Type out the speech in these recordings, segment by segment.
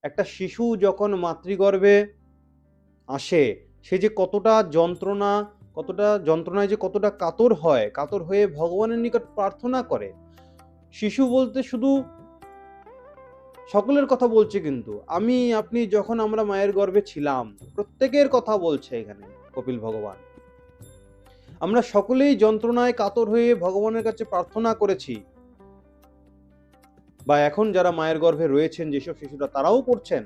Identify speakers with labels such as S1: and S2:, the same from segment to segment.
S1: একটা শিশু যখন মাতৃগর্ভে আসে, সে যে কতটা যন্ত্রণায় যে কতটা কাতর হয়, কাতর হয়ে ভগবানের নিকট প্রার্থনা করে। শিশু বলতে শুধু সকলের কথা বলছে, কিন্তু আমি আপনি যখন আমরা মায়ের গর্ভে ছিলাম, প্রত্যেকের কথা বলছে এখানে কপিল ভগবান। আমরা সকলেই যন্ত্রণায় কাতর হয়ে ভগবানের কাছে প্রার্থনা করেছি, বা এখন যারা মায়ের গর্ভে রয়েছেন যেসব শিশুরা, তারাও করছেন,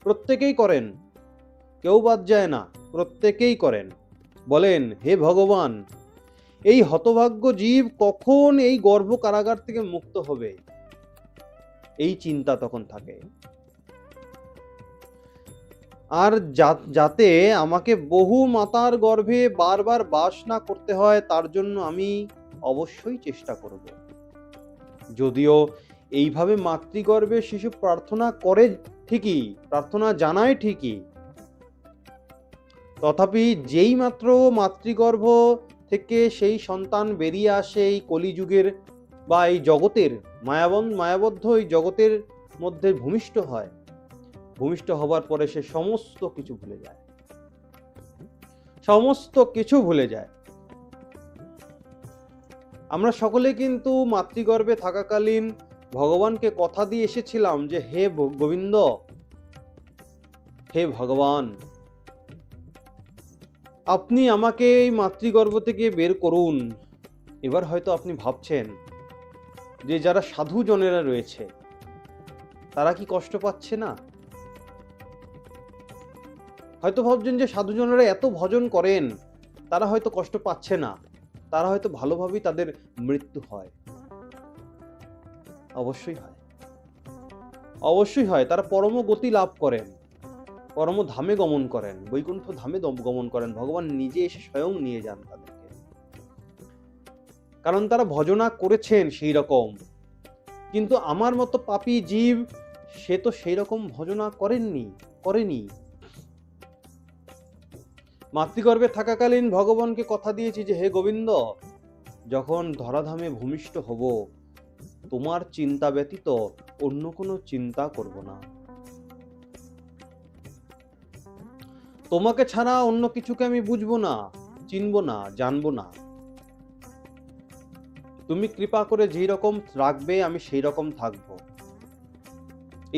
S1: প্রত্যেকেই করেন, কেউ বাদ যায় না, প্রত্যেকেই করেন। বলেন, হে ভগবান, এই হতভাগ্য জীব কখন এই গর্ভ কারাগার থেকে মুক্ত হবে, এই চিন্তা তখন থাকে। আর যাতে আমাকে বহু মাতার গর্ভে বারবার বাস না করতে হয়, তার জন্য আমি অবশ্যই চেষ্টা করব। যদিও এইভাবে মাতৃগর্ভে শিশু প্রার্থনা করে ঠিকই, প্রার্থনা জানায় ঠিকই, তথাপি যেই মাত্র মাতৃগর্ভ থেকে সেই সন্তান বেরিয়ে আসে এই কলিযুগের বা এই জগতের মায়াবদ্ধ এই জগতের মধ্যে ভূমিষ্ঠ হয়, ভূমিষ্ঠ হবার পরে সে সমস্ত কিছু ভুলে যায়, সমস্ত কিছু ভুলে যায়। আমরা সকলে কিন্তু মাতৃগর্ভে থাকাকালীন ভগবানকে কথা দিয়ে এসেছিলাম যে হে গোবিন্দ, হে ভগবান, আপনি আমাকে এই মাতৃগর্ভ থেকে বের করুন। এবার হয়তো আপনি ভাবছেন যে যারা সাধু জনেরা রয়েছে তারা কি কষ্ট পাচ্ছে না? হয়তো ভাবছেন যে সাধুজনেরা এত ভজন করেন, তারা হয়তো কষ্ট পাচ্ছে না, তারা হয়তো ভালোভাবেই তাদের মৃত্যু হয়। অবশ্যই হয়, অবশ্যই হয়। তারা পরম গতি লাভ করেন, পরম ধামে গমন করেন, বৈকুণ্ঠ ধামে গমন করেন। ভগবান নিজে এসে স্বয়ং নিয়ে যান তাদেরকে, কারণ তারা ভজনা করেছেন সেই রকম। কিন্তু আমার মতো পাপী জীব, সে তো সেই রকম ভজনা করেনি। মাতৃগর্ভে থাকাকালীন ভগবানকে কথা দিয়েছি যে হে গোবিন্দ, যখন ধরাধামে ভূমিষ্ঠ হব, তোমার চিন্তা ব্যতীত অন্য কোনো চিন্তা করব না, তোমাকে ছাড়া অন্য কিছুকে আমি বুঝবো না, চিনবো না, জানবো না। তুমি কৃপা করে যেই রকম রাখবে আমি সেই রকম থাকবো।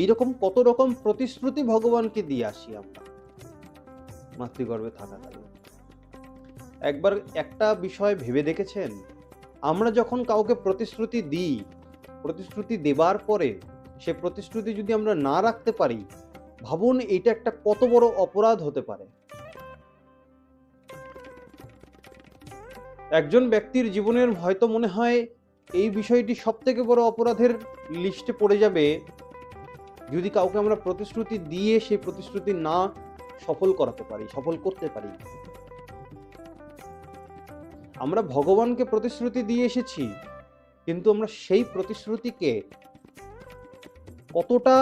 S1: এইরকম কত রকম প্রতিশ্রুতি ভগবানকে দিয়ে আসি আমরা মাতৃগর্ভে থাকাকালীন। একবার একটা বিষয় ভেবে দেখেছেন, আমরা যখন কাউকে প্রতিশ্রুতি দিই, প্রতিশ্রুতি দেবার পরে সে প্রতিশ্রুতি যদি আমরা না রাখতে পারি, ভাবুন এটা একটা কত বড় অপরাধ হতে পারে। একজন ব্যক্তির জীবনের হয়তো মনে হয় এই বিষয়টি সব থেকে বড় অপরাধের লিস্টে পড়ে যাবে, যদি কাউকে আমরা প্রতিশ্রুতি দিয়ে সেই প্রতিশ্রুতি না সফল করতে পারি। আমরা ভগবানকে প্রতিশ্রুতি দিয়ে এসেছি, কিন্তু আমরা সেই প্রতিশ্রুতিকে কতটা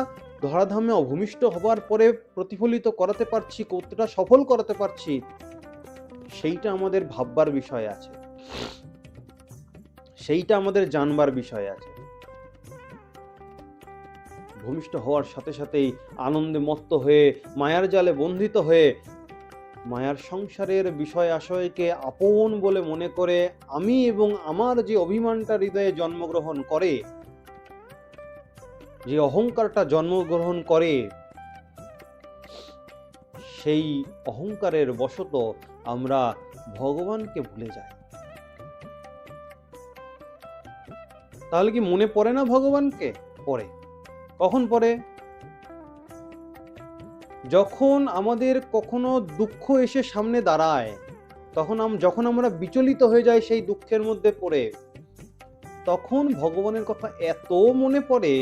S1: ধরাধামে অভূমিষ্ঠ হবার পরে প্রতিফলিত করাতে পারছি, কতটা সফল করাতে পারছি, সেইটা আমাদের ভাববার বিষয় আছে, সেইটা আমাদের জানবার বিষয় আছে। ভূমিষ্ঠ হওয়ার সাথে সাথেই আনন্দে মত্ত হয়ে, মায়ার জালে বন্ধিত হয়ে, মায়ার সংসারের বিষয় আশয়কে আপন বলে মনে করে আমি এবং আমার যে অভিমানটা হৃদয়ে জন্মগ্রহণ করে, যে অহংকারটা জন্মগ্রহণ করে, সেই অহংকারের বশত আমরা ভগবানকে ভুলে যাই। তাহলে কি মনে পড়ে না ভগবানকে? পড়ে। কখন পড়ে? যখন আমাদের কখনো দুঃখ এসে সামনে দাঁড়ায়, যখন আমরা বিচলিত হয়ে যাই সেই দুঃখের মধ্যে পড়ে, তখন ভগবানের কথা এত মনে পড়ে,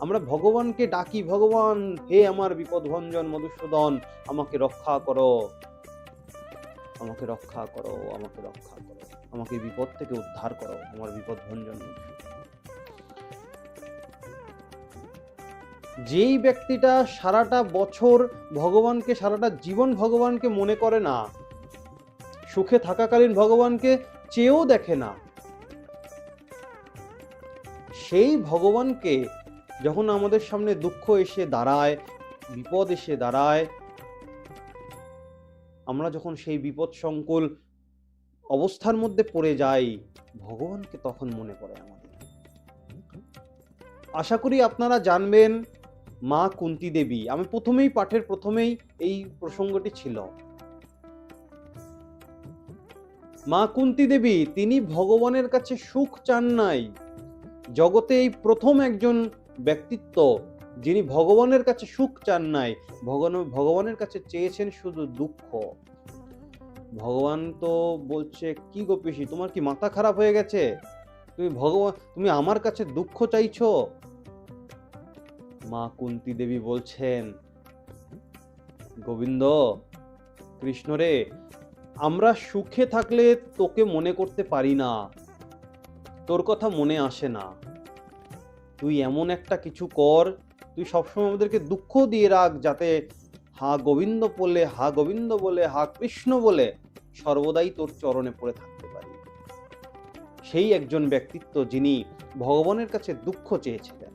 S1: আমরা ভগবানকে ডাকি, ভগবান হে আমার বিপদভঞ্জন মধুসূদন, আমাকে রক্ষা করো, আমাকে রক্ষা করো, আমাকে রক্ষা করো, আমাকে বিপদ থেকে উদ্ধার করো, আমার বিপদভঞ্জন মধুসূদন। যেই ব্যক্তিটা সারাটা বছর ভগবানকে, সারাটা জীবন ভগবানকে মনে করে না, সুখে থাকাকালীন ভগবানকে চেয়েও দেখে না, সেই ভগবানকে যখন আমাদের সামনে দুঃখ এসে দাঁড়ায়, বিপদ এসে দাঁড়ায়, আমরা যখন সেই বিপদ সংকুল অবস্থার মধ্যে পড়ে যাই, ভগবানকে তখন মনে পড়ে আমাদের। আশা করি আপনারা জানবেন মা কুন্তী দেবী, আমি পাঠের প্রথমেই এই প্রসঙ্গটি ছিল। মা কুন্তী দেবী তিনি ভগবানের কাছে সুখ চান নাই। জগতে এই প্রথম একজন ব্যক্তিত্ব যিনি ভগবানের কাছে সুখ চান নাই, ভগবানের কাছে চেয়েছেন শুধু দুঃখ। ভগবান তো বলছে, কি গো পিসি, তোমার কি মাথা খারাপ হয়ে গেছে? তুমি আমার কাছে দুঃখ চাইছো? মা কুন্তী দেবী বলছেন, গোবিন্দ, কৃষ্ণ রে, আমরা সুখে থাকলে তোকে মনে করতে পারি না, তোর কথা মনে আসে না। তুই এমন একটা কিছু কর, তুই সবসময় আমাদেরকে দুঃখ দিয়ে রাখ, যাতে হা গোবিন্দ বলে, হা গোবিন্দ বলে, হা কৃষ্ণ বলে সর্বদাই তোর চরণে পড়ে থাকতে পারি। সেই একজন ব্যক্তিত্ব যিনি ভগবানের কাছে দুঃখ চেয়েছিলেন।